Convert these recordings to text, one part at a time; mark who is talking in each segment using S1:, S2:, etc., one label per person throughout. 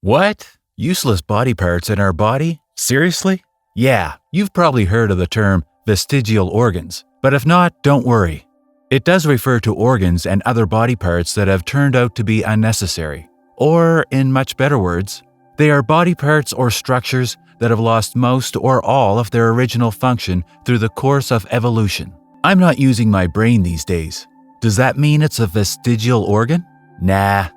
S1: What? Useless body parts in our body? Seriously? Yeah, you've probably heard of the term vestigial organs, but if not, don't worry. It does refer to organs and other body parts that have turned out to be unnecessary. Or, in much better words, they are body parts or structures that have lost most or all of their original function through the course of evolution. I'm not using my brain these days. Does that mean it's a vestigial organ? Nah.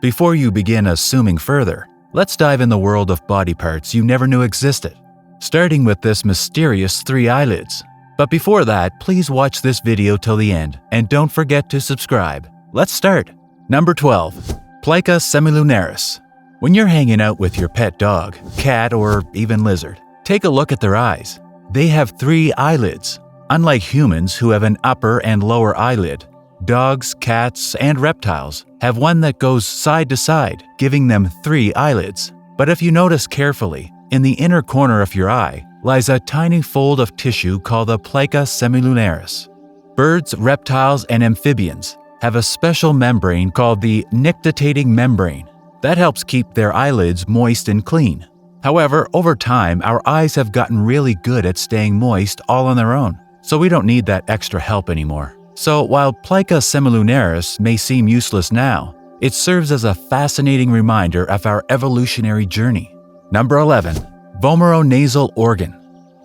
S1: Before you begin assuming further, let's dive in the world of body parts you never knew existed, starting with this mysterious 3 eyelids. But before that, please watch this video till the end, and don't forget to subscribe. Let's start. Number 12. Plica semilunaris. When you're hanging out with your pet dog, cat, or even lizard, take a look at their eyes. They have 3 eyelids. Unlike humans who have an upper and lower eyelid, dogs, cats, and reptiles have one that goes side to side, giving them 3 eyelids. But if you notice carefully, in the inner corner of your eye lies a tiny fold of tissue called the plica semilunaris. Birds, reptiles, and amphibians have a special membrane called the nictitating membrane that helps keep their eyelids moist and clean. However, over time, our eyes have gotten really good at staying moist all on their own, so we don't need that extra help anymore. So while plica semilunaris may seem useless now, it serves as a fascinating reminder of our evolutionary journey. Number 11. Vomeronasal organ.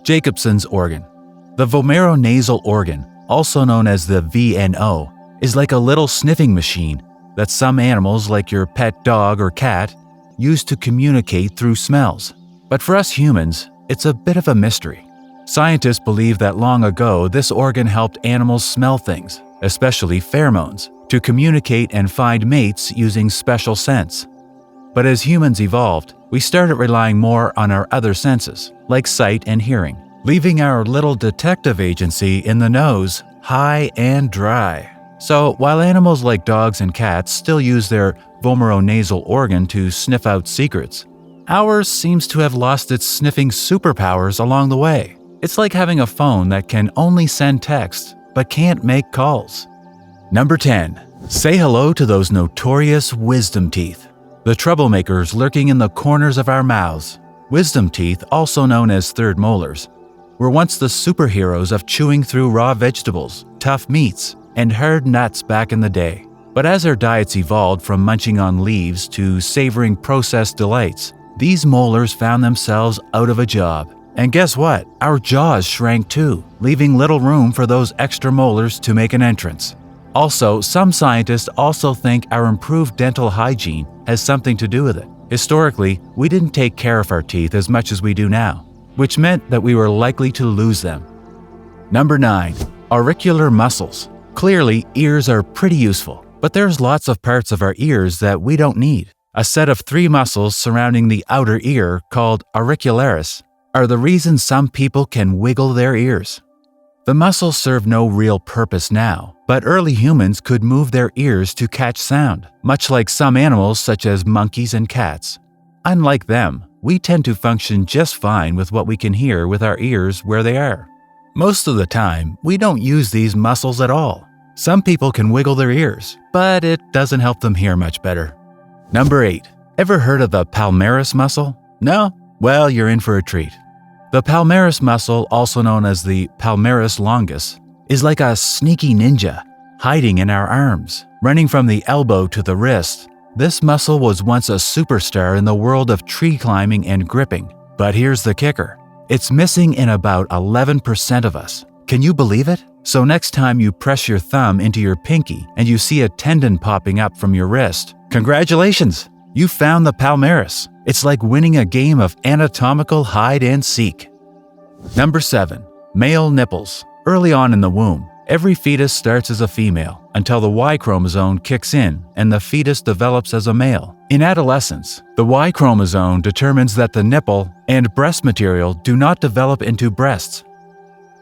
S1: Jacobson's organ. The vomeronasal organ, also known as the VNO, is like a little sniffing machine that some animals like your pet dog or cat use to communicate through smells. But for us humans, it's a bit of a mystery. Scientists believe that long ago this organ helped animals smell things, especially pheromones, to communicate and find mates using special scents. But as humans evolved, we started relying more on our other senses, like sight and hearing, leaving our little detective agency in the nose high and dry. So while animals like dogs and cats still use their vomeronasal organ to sniff out secrets, ours seems to have lost its sniffing superpowers along the way. It's like having a phone that can only send text, but can't make calls. Number 10. Say hello to those notorious wisdom teeth. The troublemakers lurking in the corners of our mouths. Wisdom teeth, also known as third molars, were once the superheroes of chewing through raw vegetables, tough meats, and hard nuts back in the day. But as our diets evolved from munching on leaves to savoring processed delights, these molars found themselves out of a job. And guess what? Our jaws shrank too, leaving little room for those extra molars to make an entrance. Also, some scientists also think our improved dental hygiene has something to do with it. Historically, we didn't take care of our teeth as much as we do now, which meant that we were likely to lose them. Number 9. Auricular muscles. Clearly, ears are pretty useful, but there's lots of parts of our ears that we don't need. A set of 3 muscles surrounding the outer ear, called auricularis, are the reason some people can wiggle their ears. The muscles serve no real purpose now, but early humans could move their ears to catch sound, much like some animals such as monkeys and cats. Unlike them, we tend to function just fine with what we can hear with our ears where they are. Most of the time, we don't use these muscles at all. Some people can wiggle their ears, but it doesn't help them hear much better. Number 8. Ever heard of the palmaris muscle? No? Well, you're in for a treat. The palmaris muscle, also known as the palmaris longus, is like a sneaky ninja, hiding in our arms, running from the elbow to the wrist. This muscle was once a superstar in the world of tree climbing and gripping. But here's the kicker. It's missing in about 11% of us. Can you believe it? So next time you press your thumb into your pinky and you see a tendon popping up from your wrist, congratulations! You found the palmaris. It's like winning a game of anatomical hide and seek. Number 7. Male nipples. Early on in the womb, every fetus starts as a female until the Y chromosome kicks in and the fetus develops as a male. In adolescence, the Y chromosome determines that the nipple and breast material do not develop into breasts.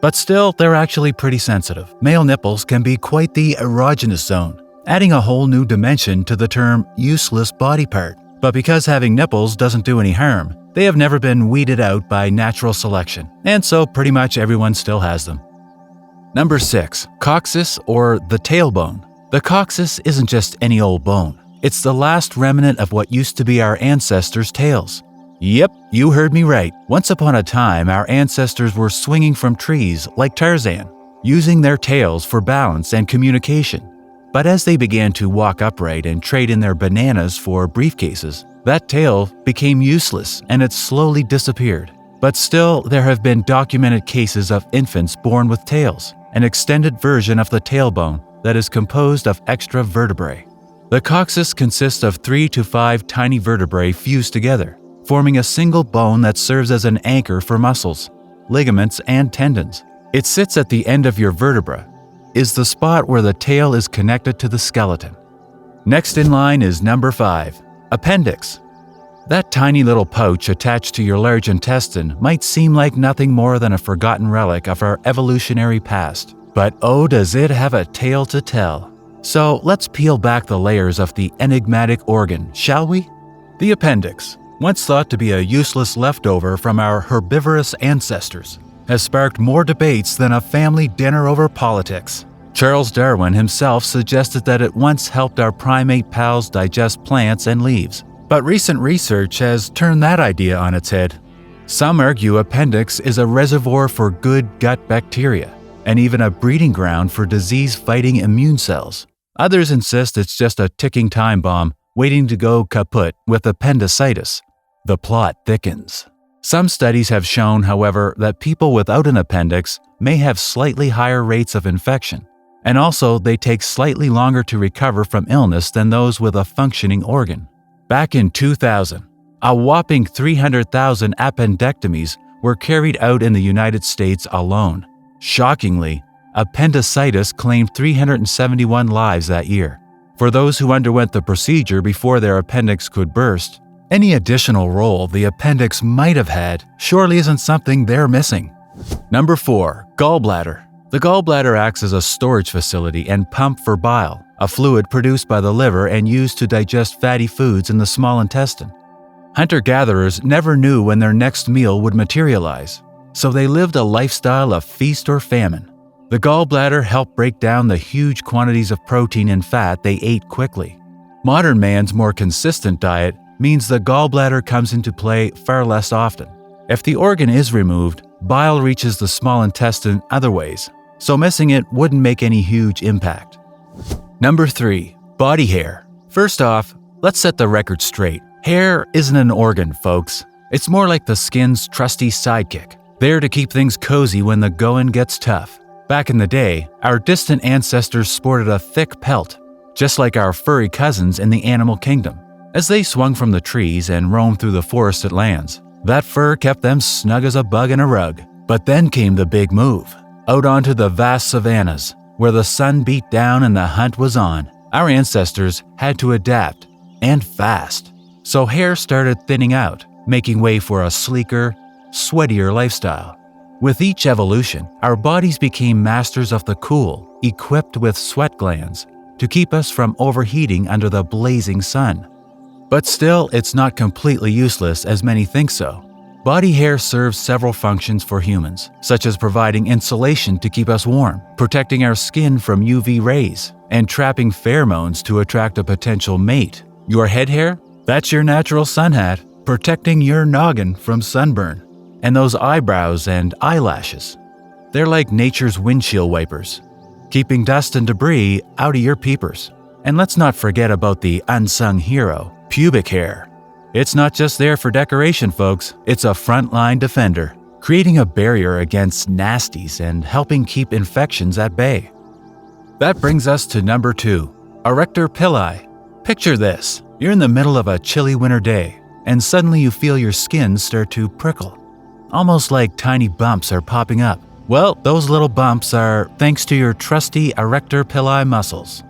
S1: But still, they're actually pretty sensitive. Male nipples can be quite the erogenous zone, adding a whole new dimension to the term useless body part. But because having nipples doesn't do any harm, they have never been weeded out by natural selection, and so pretty much everyone still has them. Number 6. Coccyx, or the tailbone. The coccyx isn't just any old bone. It's the last remnant of what used to be our ancestors' tails. Yep, you heard me right. Once upon a time, our ancestors were swinging from trees like Tarzan, using their tails for balance and communication. But as they began to walk upright and trade in their bananas for briefcases, that tail became useless and it slowly disappeared. But still, there have been documented cases of infants born with tails, an extended version of the tailbone that is composed of extra vertebrae. The coccyx consists of 3 to 5 tiny vertebrae fused together, forming a single bone that serves as an anchor for muscles, ligaments, and tendons. It sits at the end of your vertebra, is the spot where the tail is connected to the skeleton. Next in line is number 5, appendix. That tiny little pouch attached to your large intestine might seem like nothing more than a forgotten relic of our evolutionary past. But oh, does it have a tale to tell. So let's peel back the layers of the enigmatic organ, shall we? The appendix, once thought to be a useless leftover from our herbivorous ancestors, has sparked more debates than a family dinner over politics. Charles Darwin himself suggested that it once helped our primate pals digest plants and leaves. But recent research has turned that idea on its head. Some argue appendix is a reservoir for good gut bacteria, and even a breeding ground for disease-fighting immune cells. Others insist it's just a ticking time bomb waiting to go kaput with appendicitis. The plot thickens. Some studies have shown, however, that people without an appendix may have slightly higher rates of infection, and also they take slightly longer to recover from illness than those with a functioning organ. Back in 2000, a whopping 300,000 appendectomies were carried out in the United States alone. Shockingly, appendicitis claimed 371 lives that year. For those who underwent the procedure before their appendix could burst, any additional role the appendix might have had surely isn't something they're missing. Number 4, gallbladder. The gallbladder acts as a storage facility and pump for bile, a fluid produced by the liver and used to digest fatty foods in the small intestine. Hunter-gatherers never knew when their next meal would materialize, so they lived a lifestyle of feast or famine. The gallbladder helped break down the huge quantities of protein and fat they ate quickly. Modern man's more consistent diet means the gallbladder comes into play far less often. If the organ is removed, bile reaches the small intestine other ways, so missing it wouldn't make any huge impact. Number 3, body hair. First off, let's set the record straight. Hair isn't an organ, folks. It's more like the skin's trusty sidekick, there to keep things cozy when the going gets tough. Back in the day, our distant ancestors sported a thick pelt, just like our furry cousins in the animal kingdom. As they swung from the trees and roamed through the forested lands, that fur kept them snug as a bug in a rug. But then came the big move, out onto the vast savannas, where the sun beat down and the hunt was on. Our ancestors had to adapt, and fast. So hair started thinning out, making way for a sleeker, sweatier lifestyle. With each evolution, our bodies became masters of the cool, equipped with sweat glands to keep us from overheating under the blazing sun. But still, it's not completely useless as many think so. Body hair serves several functions for humans, such as providing insulation to keep us warm, protecting our skin from UV rays, and trapping pheromones to attract a potential mate. Your head hair? That's your natural sun hat, protecting your noggin from sunburn. And those eyebrows and eyelashes. They're like nature's windshield wipers, keeping dust and debris out of your peepers. And let's not forget about the unsung hero, pubic hair. It's not just there for decoration, folks. It's a frontline defender, creating a barrier against nasties and helping keep infections at bay. That brings us to number 2, erector pili. Picture this. You're in the middle of a chilly winter day, and suddenly you feel your skin start to prickle. Almost like tiny bumps are popping up. Well, those little bumps are thanks to your trusty erector pili muscles.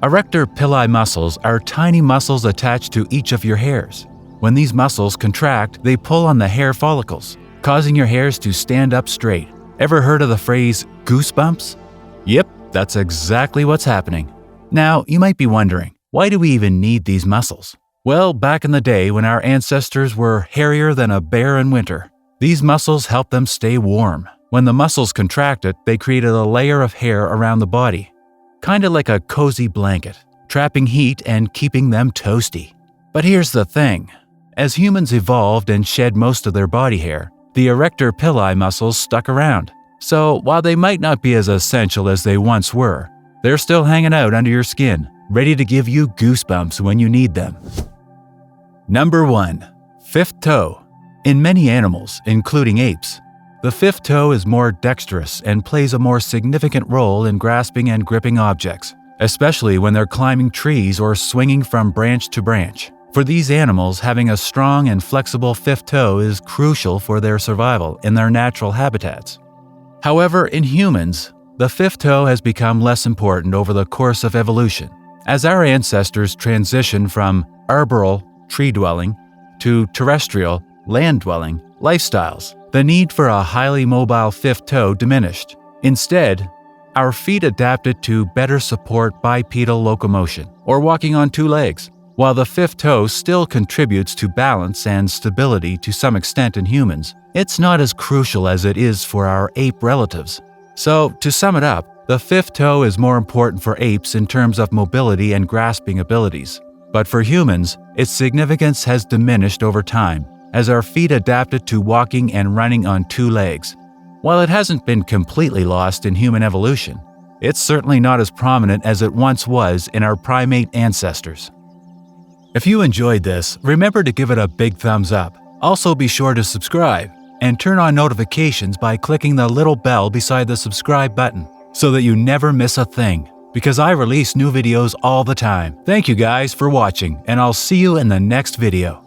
S1: Erector pili muscles are tiny muscles attached to each of your hairs. When these muscles contract, they pull on the hair follicles, causing your hairs to stand up straight. Ever heard of the phrase goosebumps? Yep, that's exactly what's happening. Now, you might be wondering, why do we even need these muscles? Well, back in the day when our ancestors were hairier than a bear in winter, these muscles helped them stay warm. When the muscles contracted, they created a layer of hair around the body, kind of like a cozy blanket, trapping heat and keeping them toasty. But here's the thing. As humans evolved and shed most of their body hair, the erector pili muscles stuck around. So while they might not be as essential as they once were, they're still hanging out under your skin, ready to give you goosebumps when you need them. Number 1. Fifth toe. In many animals, including apes, the fifth toe is more dexterous and plays a more significant role in grasping and gripping objects, especially when they're climbing trees or swinging from branch to branch. For these animals, having a strong and flexible fifth toe is crucial for their survival in their natural habitats. However, in humans, the fifth toe has become less important over the course of evolution. As our ancestors transitioned from arboreal, tree-dwelling, to terrestrial, land-dwelling lifestyles, the need for a highly mobile fifth toe diminished. Instead, our feet adapted to better support bipedal locomotion, or walking on two legs. While the fifth toe still contributes to balance and stability to some extent in humans, it's not as crucial as it is for our ape relatives. So, to sum it up, the fifth toe is more important for apes in terms of mobility and grasping abilities. But for humans, its significance has diminished over time, as our feet adapted to walking and running on two legs. While it hasn't been completely lost in human evolution, it's certainly not as prominent as it once was in our primate ancestors. If you enjoyed this, remember to give it a big thumbs up. Also be sure to subscribe and turn on notifications by clicking the little bell beside the subscribe button so that you never miss a thing, because I release new videos all the time. Thank you guys for watching, and I'll see you in the next video.